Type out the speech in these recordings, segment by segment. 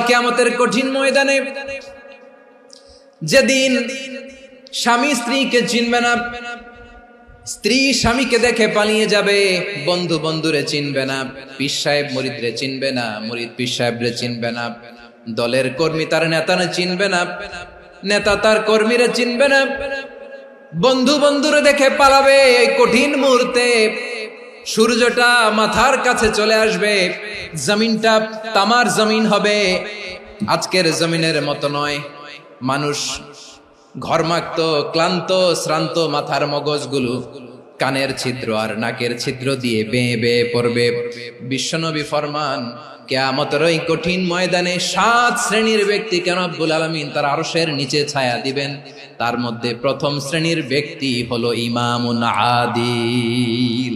কিয়ামতের কঠিন ময়দানে যেদিন স্বামী স্ত্রীকে চিনবে না, স্ত্রী স্বামীকে দেখে পালিয়ে যাবে, বন্ধু বন্ধুরে চিনবে না, পীর সাহেব মুরিদরে চিনবে না, মুরিদ পীর সাহেবরে চিনবে না, দলের কর্মী তার নেতারে চিনবে না, নেতা তার কর্মীরে চিনবে না, বন্ধু বন্ধুরে দেখে পালাবে। এই কঠিন মুহূর্তে সূর্যটা মাথার কাছে চলে আসবে, জমিনটা তামার জমিন হবে, আজকের জমিনের মতো নয়। মানুষ ঘর্মাক্ত, ক্লান্ত, শ্রান্ত মাথার মগজগুলো কানের ছিদ্র আর নাকের ছিদ্র দিয়ে বেয়ে বেয়ে পড়বে। বিশ্বনবী ফরমান, কিয়ামতের ওই কঠিন ময়দানে 7 শ্রেণীর ব্যক্তিকে রব্বুল আলামিন তার আরশের নিচে ছায়া দিবেন। তার মধ্যে প্রথম শ্রেণীর ব্যক্তি হলো ইমামুন আদিল,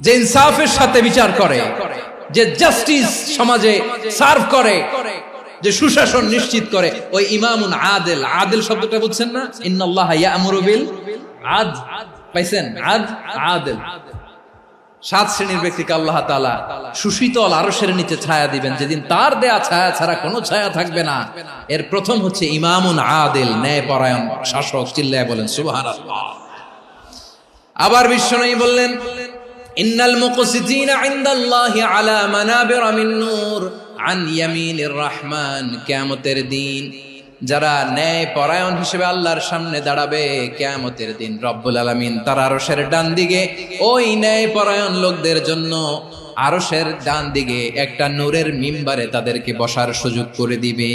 যে ইনসাফের সাথে বিচার করে, যে জাস্টিস সমাজে সার্ভ করে, যে সুশাসন নিশ্চিত করে, ওই ইমামুন আদিল। আদিল শব্দটা বুঝছেন না? ইন্নাল্লাহা ইয়া'মুরু বিল আদল, পাইছেন? আদিল। 7 শ্রেণীর ব্যক্তিকে আল্লাহ তাআলা সুশীতল আরশের নিচে ছায়া দিবেন, যেদিন তার দেয়া ছায়া ছাড়া কোনো ছায়া থাকবে না। এর প্রথম হচ্ছে ইমামুন আদিল, ন্যায়পরায়ণ শাসক। চিল্লায় বলেন সুবহানাল্লাহ। আবার বিশ্বনবী বললেন, ইন্নাল মুকসিতিনা ইনদাল্লাহি আলা মানাবিরা মিন নূর আন ইয়ামিনির রহমান। কিয়ামতের দিন যারা ন্যায় পরায়ণ হিসেবে আল্লাহর সামনে দাঁড়াবে, কিয়ামতের দিন রব্বুল আলামিন তার আরশের ডান দিকে ওই ন্যায় পরায়ণ লোকদের জন্য আরশের ডান দিকে একটা নূরের মিম্বারে তাদেরকে বসার সুযোগ করে দিবে।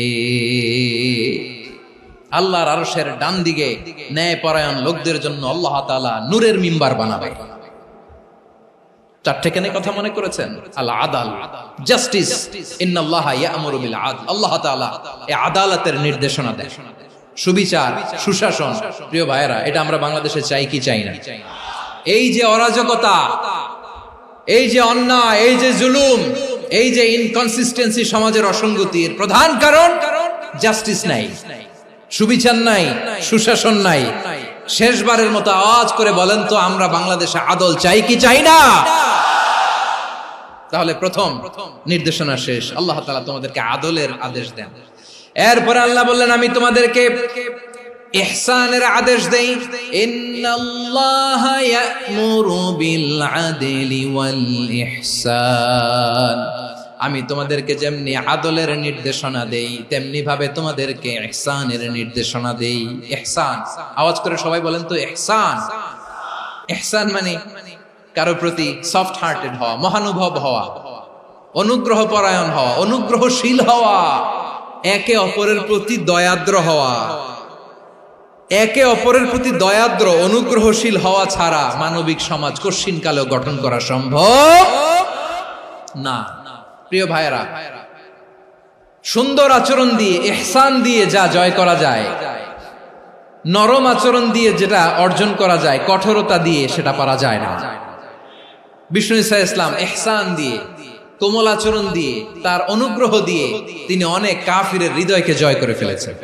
আল্লাহর আরশের ডান দিকে ন্যায় পরায়ণ লোকদের জন্য আল্লাহ তাআলা নূরের মিম্বার বানাবে। 4টে কেন কথা মনে করেছেন? আল আদাল, জাস্টিস। ইন্নাল্লাহা ইয়া'মুরু বিল আদল। আল্লাহ তাআলা এই আদালতের নির্দেশনা দেন, সুবিচার, সুশাসন। প্রিয় ভাইয়েরা, এটা আমরা বাংলাদেশে চাই কি চাই না? এই যে অরাজকতা, এই যে অন্যায়, এই যে জুলুম, এই যে ইনকনসিস্টেন্সি সমাজের অসঙ্গতির প্রধান কারণ জাস্টিস নাই, সুবিচার নাই, সুশাসন নাই। শেষবারের মতো আওয়াজ করে বলেন তো, আমরা বাংলাদেশে আদল চাই কি চাই না? তাহলে প্রথম নির্দেশনা শেষ। আল্লাহ তাআলা তোমাদেরকে আদলের আদেশ দেন। এরপরে আল্লাহ বললেন, আমি তোমাদেরকে ইহসানের আদেশ দেই। ইন্নাল্লাহা ইয়া'মুরু বিল আদলি ওয়াল ইহসান। আমি তোমাদেরকে যেমনি আদলের নির্দেশনা দেই, তেমনি ভাবে তোমাদেরকে ইহসানের নির্দেশনা দেই। ইহসান, আওয়াজ করে সবাই বলেন তো ইহসান। ইহসান মানে কারো প্রতি সফট হার্টেড হওয়া, মহানুভব হওয়া, অনুগ্রহ পরায়ণ হওয়া, অনুগ্রহশীল হওয়া, একে অপরের প্রতি দয়াদ্র হওয়া। একে অপরের প্রতি দয়াদ্র, অনুগ্রহশীল হওয়া ছাড়া মানবিক সমাজ কশিনকালেও গঠন করা সম্ভব না। প্রিয় ভাইয়েরা, সুন্দর আচরণ দিয়ে, ইহসান দিয়ে যা জয় করা যায়, নরম আচরণ দিয়ে যেটা অর্জন করা যায়, কঠোরতা দিয়ে সেটা পারা যায় না। বিষ্ণু ঈসা ইসলাম ইহসান দিয়ে, কোমল আচরণ দিয়ে, তার অনুগ্রহ দিয়ে তিনি অনেক কাফিরের হৃদয়কে জয় করে ফেলেছেন।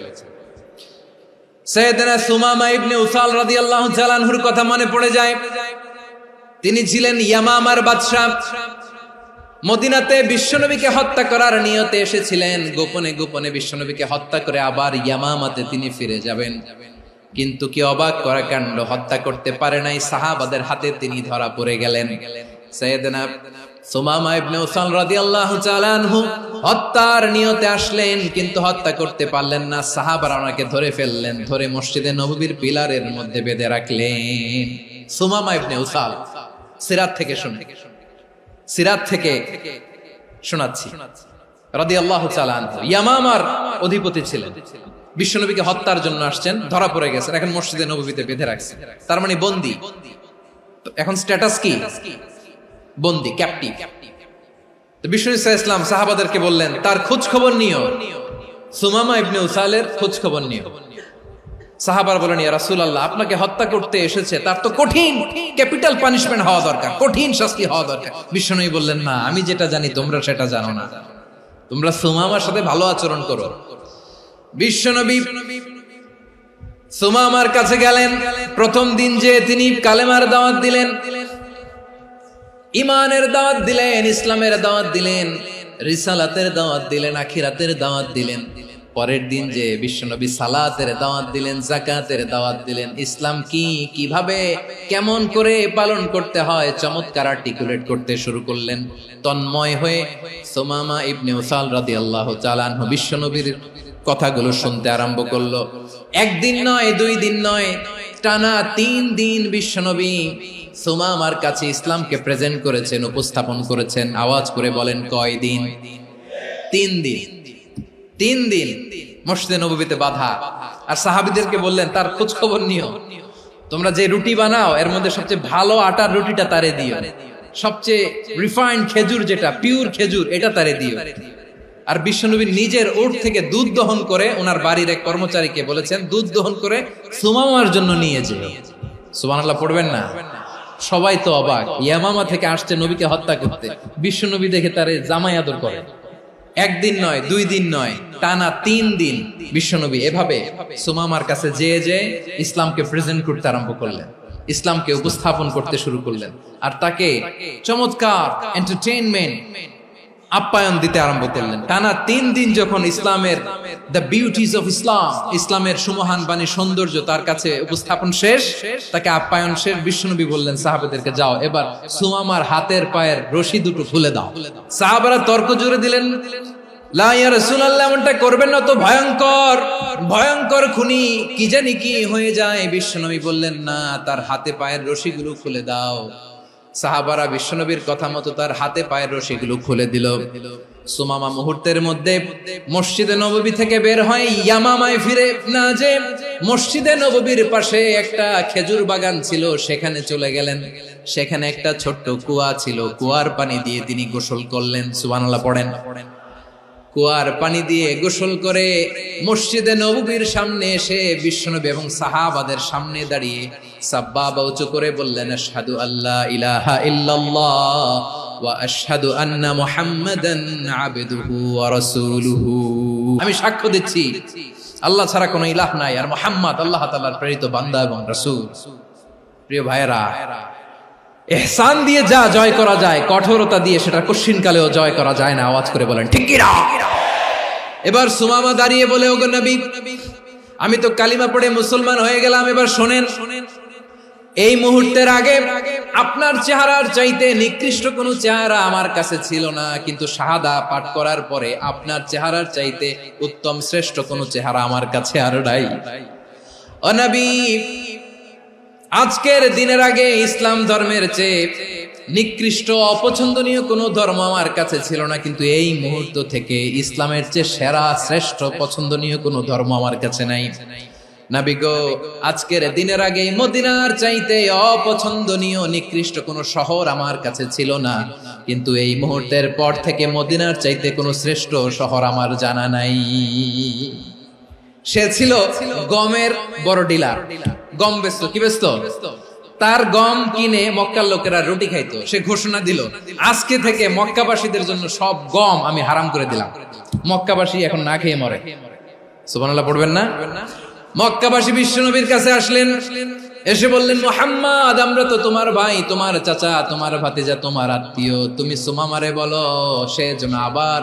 সাইয়েদনা সুমামা ইবনে উসাল রাদিয়াল্লাহু তাআলা আনহুর কথা মনে পড়ে যায়। তিনি ছিলেন ইয়ামামার বাদশা। মদিনাতে বিশ্বনবীকে হত্যা করার নিয়তে এসেছিলেন। গোপনে গোপনে বিশ্বনবীকে হত্যা করে আবার ইয়ামামাতে তিনি ফিরে যাবেন। কিন্তু কি অবাক করা কাণ্ড, হত্যা করতে পারে নাই, সাহাবাদের হাতে তিনি ধরা পড়ে গেলেন। সাইয়েদনা সুমামা ইবনে উসাল রাদিয়াল্লাহু তাআলা আনহু হত্যার নিয়তে আসলেন, কিন্তু হত্যা করতে পারলেন না। সাহাবারা ওনাকে ধরে ফেললেন, ধরে মসজিদে নববীর পিলারের মধ্যে বেঁধে রাখলেন। সুমামা ইবনে উসাল, সিরাত থেকে শুনে, সিরাত থেকে শোনাচ্ছি, রাদিয়াল্লাহু তাআলা আনহু ইয়ামামার অধিপতি ছিলেন। বিশ্বনবীকে হত্যার জন্য আসছেন, ধরা পড়ে গেছেন, এখন মসজিদে নববীতে বেঁধে রাখছেন। তার মানে বন্দী। এখন স্ট্যাটাস কি? বন্দী, ক্যাপটিভ। তো বিষ্ণু ঈসা ইসলাম সাহাবাদেরকে বললেন, তার খোঁজ খবর নিও, সুমামা ইবনে উসালের খোঁজ খবর নিও। সাহাবার বলেন, ইয়া রাসূলুল্লাহ, আপনাকে হত্যা করতে এসেছে, তার তো কঠিন ক্যাপিটাল পানিশমেন্ট হওয়া দরকার, কঠিন শাস্তি হওয়া দরকার। বিশ্বনবী বললেন, না, আমি যেটা জানি তোমরা সেটা জানো না, তোমরা সুমামার সাথে ভালো আচরণ করো। বিশ্বনবী সুমামার কাছে গেলেন। প্রথম দিন যে তিনি কালেমার দাওয়াত দিলেন, ইমানের দাওয়াত দিলেন, ইসলামের দাওয়াত দিলেন, রিসালাতের দাওয়াত দিলেন, আখিরাতের দাওয়াত দিলেন। পরের দিন যে বিশ্বনবী সালাতের দাওয়াত দিলেন, যাকাতের দাওয়াত দিলেন, ইসলাম কি, কিভাবে, কেমন করে পালন করতে হয় চমৎকার আর্টিকুলেট করতে শুরু করলেন। তন্ময় হয়ে সুমামা ইবনে উসাল রাদিয়াল্লাহু তাআলা আনহু বিশ্বনবীর কথাগুলো শুনতে আরম্ভ করলো। একদিন নয়, 2 দিন নয়, টানা 3 দিন বিশ্বনবী সুমামার কাছে ইসলামকে প্রেজেন্ট করেছেন, উপস্থাপন করেছেন। আওয়াজ করে বলেন, কয় দিন? 3 দিন। 3 দিন মসজিদে নববীতে বাধা। আর সাহাবীদেরকে বললেন, তার খোঁজ খবর নিও, তোমরা যে রুটি বানাও এর মধ্যে সবচেয়ে ভালো আটার রুটিটা তারে দিও, সবচেয়ে রিফাইন্ড খেজুর, যেটা পিওর খেজুর, এটা তারে দিও। আর বিশ্বনবী নিজের উট থেকে দুধ দহন করে ওনার বাড়ির এক কর্মচারীকে বলেছেন, দুধ দহন করে সুমামার জন্য নিয়ে যেও। সুবহানাল্লাহ পড়বেন না? সবাই তো অবাক, ইয়ামামা থেকে আসছে নবীকে হত্যা করতে, বিশ্বনবী দেখে তারে জামাই আদর করে। একদিন নয়, 2 দিন নয়, টানা 3 দিন বিশ্বনবী এভাবে সুমামার কাছে যেয়ে ইসলামকে প্রেজেন্ট করতে আরম্ভ করলেন, ইসলামকে উপস্থাপন করতে শুরু করলেন। আর তাকে চমৎকার এন্টারটেইনমেন্ট, আপ্যায়ন দিতে আরম্ভ করলেন। টানা 3 দিন যখন ইসলামের দ্য বিউটিজ অফ ইসলাম, ইসলামের সুমহান বাণী, সৌন্দর্য তার কাছে উপস্থাপন শেষ, তাকে আপ্যায়ন শেষ, বিশ্বনবী বললেন সাহাবাদেরকে, যাও এবার সুমামার হাতের পায়ের রশি দুটো খুলে দাও। সাহাবারা তর্ক জুড়ে দিলেন, লা ইয়া রাসূলুল্লাহ, এমনটা করবেন না, তো ভয়ঙ্কর ভয়ঙ্কর খুনি, কি জানি কি হয়ে যায়। বিশ্বনবী বললেন, না, তার হাতে পায়ের রশিগুলো খুলে দাও। সাহাবারা বিশ্বনবীর কথা মতো তার হাতে পায়ের রশিগুলো খুলে দিল। সুমামা মুহূর্তের মধ্যে মসজিদে নববী থেকে বের হয়, ইয়ামামায় ফিরে না যে মসজিদে নববীর পাশে একটা খেজুর বাগান ছিল, সেখানে চলে গেলেন। সেখানে একটা ছোট্ট কুয়া ছিল, কুয়ার পানি দিয়ে তিনি গোসল করলেন। সুবহানাল্লাহ পড়েন। কুয়ার পানি দিয়ে গোসল করে মসজিদে নববীর সামনে এসে বিশ্বনবী এবং সাহাবাদের সামনে দাঁড়িয়ে সাব্বাবা উঁচু করে বললেন, আশহাদু আল্লা ইলাহা ইল্লাল্লাহ ওয়া আশহাদু আন্না মুহাম্মাদান আবদুহু ওয়া রাসূলুহু। আমি সাক্ষ্য দিচ্ছি আল্লাহ ছাড়া কোনো ইলাহ নাই, আর মুহাম্মদ আল্লাহ তাআলার প্রেরিত বান্দা এবং রাসূল। প্রিয় ভাইয়েরা, ইহসান দিয়ে যা জয় করা যায়, কঠোরতা দিয়ে সেটা কঠিনকালেও জয় করা যায় না। আওয়াজ করে বলেন ঠিক কি না? এবার সুমামা দাঁড়িয়ে বলে, ওগো নবী, আমি তো কালিমা পড়ে মুসলমান হয়ে গেলাম, এবার শোনেন, এই মুহূর্তের আগে আপনার চেহারার চাইতে নিকৃষ্ট কোনো চেহারা আমার কাছে ছিল না, কিন্তু শাহাদা পাঠ করার পরে আপনার চেহারার চাইতে উত্তম শ্রেষ্ঠ কোনো চেহারা আমার কাছে আর নাই। ও নবী, আজকের দিনের আগে ইসলাম ধর্মের চেয়ে নিকৃষ্ট অপছন্দনীয় কোনো ধর্ম আমার কাছে ছিল না, কিন্তু এই মুহূর্ত থেকে ইসলামের চেয়ে সেরা শ্রেষ্ঠ পছন্দনীয় কোনো ধর্ম আমার কাছে নাই। নবী গো, আজকের দিনের আগে মদিনার চাইতে অপছন্দনীয় নিকৃষ্ট কোনো শহর আমার কাছে ছিল না, কিন্তু এই মুহূর্তের পর থেকে মদিনার চাইতে কোনো শ্রেষ্ঠ শহর আমার জানা নাই। সে ছিল গমের বড় ডিলার, গম বেচতো। কি বেচতো? তার গম কিনে মক্কার লোকেরা রুটি খাইতো। সে ঘোষণা দিল, আজকে থেকে মক্কাবাসীদের জন্য সব গম আমি হারাম করে দিলাম, মক্কাবাসী এখন না খেয়ে মরে। সুবহানাল্লাহ পড়বেন না? মক্কাবাসী বিশ্বনবীর কাছে আসলেন, এসে বললেন, মুহাম্মদ, আমরা তো তোমার ভাই, তোমার চাচা, তোমার ভাতিজা, তোমার আত্মীয়, তুমি সুমামারে বলো সে যেন আবার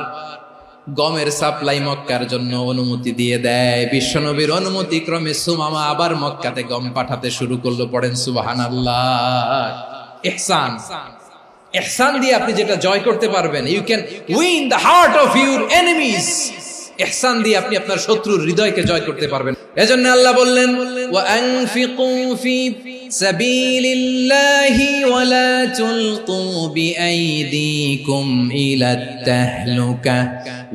গমের সাপ্লাই মক্কার জন্য অনুমতি দিয়ে দেয়। বিশ্বনবীর অনুমতি ক্রমে সুমামা আবার মক্কাতে গম পাঠাতে শুরু করলো। পড়েন সুবহানাল্লাহ। ইহসান, ইহসান দিয়ে আপনি যেটা জয় করতে পারবেন, you can win the heart of your enemies. ইহসান দিয়ে আপনি আপনার শত্রুর হৃদয়কে জয় করতে পারবেন। এজন্য আল্লাহ বললেন, ওয়া আনফিকু ফি সাবিলিল্লাহি ওয়া লা তুলকু বিআইদিকুম ইলাত তাহলুকা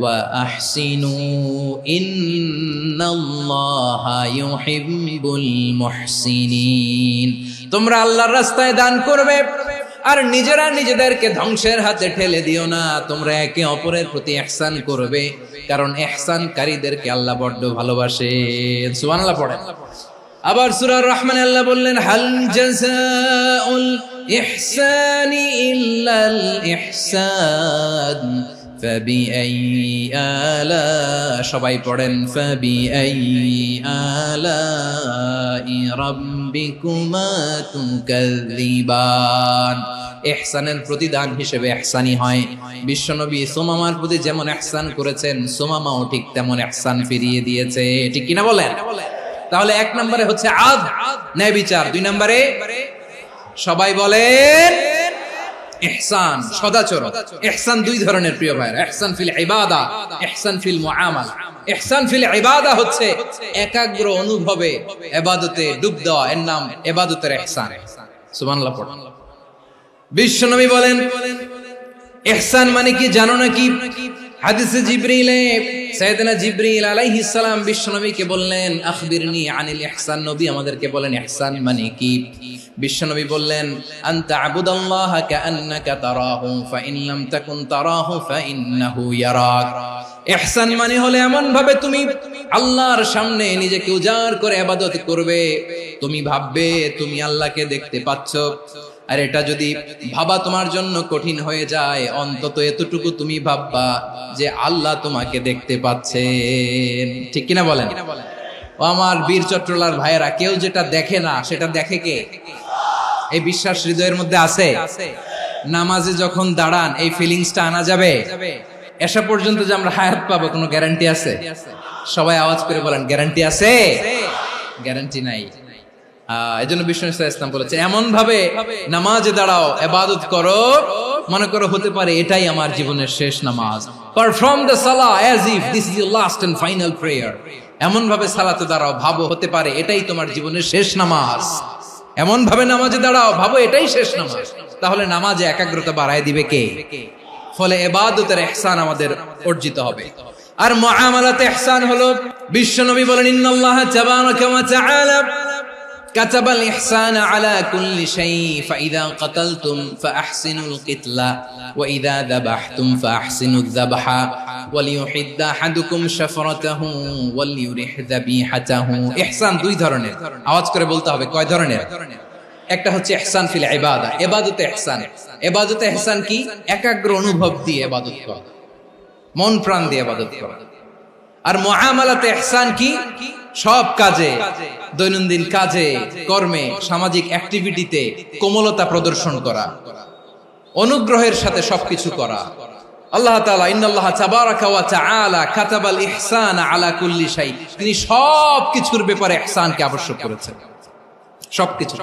ওয়া আহসিনু ইন্নাল্লাহা ইউহিব্বুল মুহসিনিন। তোমরা আল্লাহর রাস্তায় দান করবে আর নিজেরা নিজেদেরকে ধ্বংসের হাতে ঠেলে দিও না। তোমরা একে অপরের প্রতি ইহসান করবে, কারণ ইহসানকারীদেরকে আল্লাহ বড্ড ভালোবাসেন। সুবহানাল্লাহ পড়েন। আবার সূরা রহমানে আল্লাহ বললেন, হাল জাযাউল ইহসানি ইল্লাল ইহসান ফাবিআইয়ি আলা, সবাই পড়েন ফাবিআইয়ি আলাই রাব্বিকুমা তুকাযযিবান। ইহসানের প্রতিদান হিসেবে ইহসানি হয়। বিশ্বনবী সুমামার প্রতি যেমন ইহসান করেছেন, সুমামাও ঠিক তেমন ইহসান ফিরিয়ে দিয়েছে। ঠিক কিনা বলেন? তাহলে এক নম্বরে হচ্ছে আদ, ন্যায় বিচার। দুই নম্বরে সবাই বলেন ইহসান, সদাচরণ। ইহসান দুই ধরনের প্রিয় ভাইরা, ইহসান ফিল ইবাদা, ইহসান ফিল মুআমালা। ইহসান ফিল ইবাদা হচ্ছে একাগ্র অনুভবে ইবাদতে ডুব দেওয়া, এর নাম ইবাদতের ইহসান। সুবহানাল্লাহ পড়ুন। বিশ্বনবী বলেন ইহসান মানে কি জানো নাকি? হাদিসে জিবরিলে সাইয়েদনা জিবরিল আলাইহিস সালাম বিশ্বনবীকে বললেন আখবিরনি আনিল ইহসান। নবী আমাদেরকে বলেন ইহসান মানে কি? বিশ্বনবী বললেন আনতা আবুদাল্লাহা কাআন্নাকা তারাহু ফাইন লাম তাকুন তারাহু ফাইন্নাহু ইয়ারাক। ইহসান মানে হলো এমন ভাবে তুমি আল্লাহর সামনে নিজেকে উজাড় করে ইবাদত করবে, তুমি ভাববে তুমি আল্লাহকে দেখতে পাচ্ছ। আর এটা যদি ভাবা তোমার জন্য কঠিন হয়ে যায়, অন্তত এতটুকু তুমি ভাববা যে আল্লাহ তোমাকে দেখতে পাচ্ছেন। ঠিক কিনা বলেন? ও আমার বীর চট্টলার ভাইয়েরা, কেউ যেটা দেখে না সেটা দেখে কে? এই বিশ্বাস হৃদয়ের মধ্যে আছে? নামাজে যখন দাঁড়ান এই ফিলিংসটা আনা যাবে? এসা পর্যন্ত যে আমরা হায়াত পাবো কোনো গ্যারান্টি আছে? সবাই আওয়াজ করে বলেন গ্যারান্টি আছে? গ্যারান্টি নাই। এই জন্য বিষ্ণু ইসলাম বলেছে এমন ভাবে নামাজে দাঁড়াও, ইবাদত করো, মনে করো হতে পারে এটাই আমার জীবনের শেষ নামাজ। Perform the salah as if this is your last and final prayer. এমন ভাবে সালাতে দাঁড়াও, ভাবো হতে পারে এটাই তোমার জীবনের শেষ নামাজ। এমন ভাবে নামাজে দাঁড়াও, ভাবো এটাই শেষ নামাজ। তাহলে নামাজে একাগ্রতা বাড়ায় দিবে কে? ফলে ইবাদতের ইহসান আমাদের অর্জিত হবে। আর মুআমালাতে ইহসান হলো, বিশ্বনবী বলেন ইন্নাল্লাহা তাবারাকা ওয়া তাআলা كتب الإحسان على كل شيء فإذا قتلتم فأحسنوا القتلة وإذا ذبحتم فأحسنوا الذبح وليحد أحدكم شفرته وليرح ذبيحته। ইহসান দুই ধরনের, আওয়াজ করে বলতে হবে কয় ধরনের? একটা হচ্ছে ইহসান ফিল ইবাদা, ইবাদতে ইহসান। ইবাদতে ইহসান কি? একাগ্র অনুভব দিয়ে ইবাদত করা, মন প্রাণ দিয়ে ইবাদত করা। আর মুআমালাতে ইহসান কি? সব কাজে, দৈনন্দিন কাজে, কর্মে, সামাজিক অ্যাক্টিভিটিতে কোমলতা প্রদর্শন করা, অনুগ্রহের সাথে সবকিছু করা। আল্লাহ তাআলা ইন্নাল্লাহা তাবারাকা ওয়া তাআলা কাতাবাল ইহসান আলা কুল্লি শাই, তিনি সবকিছুর ব্যাপারে ইহসানকে আবশ্যক করেছেন। সবকিছু,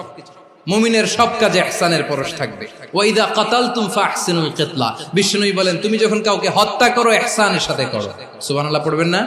মুমিনের সব কাজে ইহসানের পরশ থাকবে। ওয়া ইযা কাতালতুম ফাহসিনুল কিতলা, বিষ্ণু বলেন তুমি যখন কাউকে হত্যা করো ইহসানের সাথে করো। সুবহানাল্লাহ পড়বেন না?